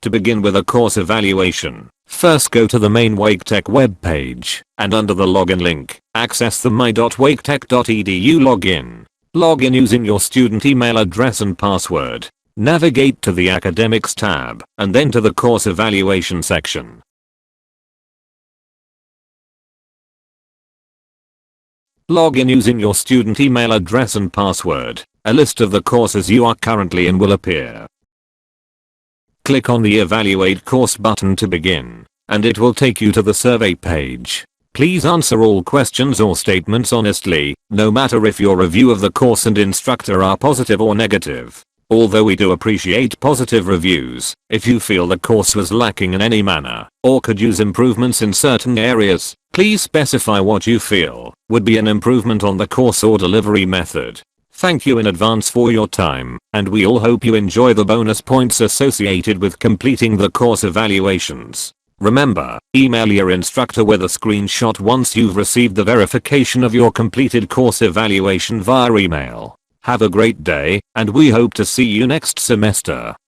To begin with a course evaluation, first go to the main WakeTech webpage, and under the login link, access the my.waketech.edu login. Log in using your student email address and password. Navigate to the Academics tab, and then to the Course Evaluation section. Log in using your student email address and password. A list of the courses you are currently in will appear. Click on the Evaluate Course button to begin, and it will take you to the survey page. Please answer all questions or statements honestly, no matter if your review of the course and instructor are positive or negative. Although we do appreciate positive reviews, if you feel the course was lacking in any manner, or could use improvements in certain areas, please specify what you feel would be an improvement on the course or delivery method. Thank you in advance for your time, and we all hope you enjoy the bonus points associated with completing the course evaluations. Remember, email your instructor with a screenshot once you've received the verification of your completed course evaluation via email. Have a great day, and we hope to see you next semester.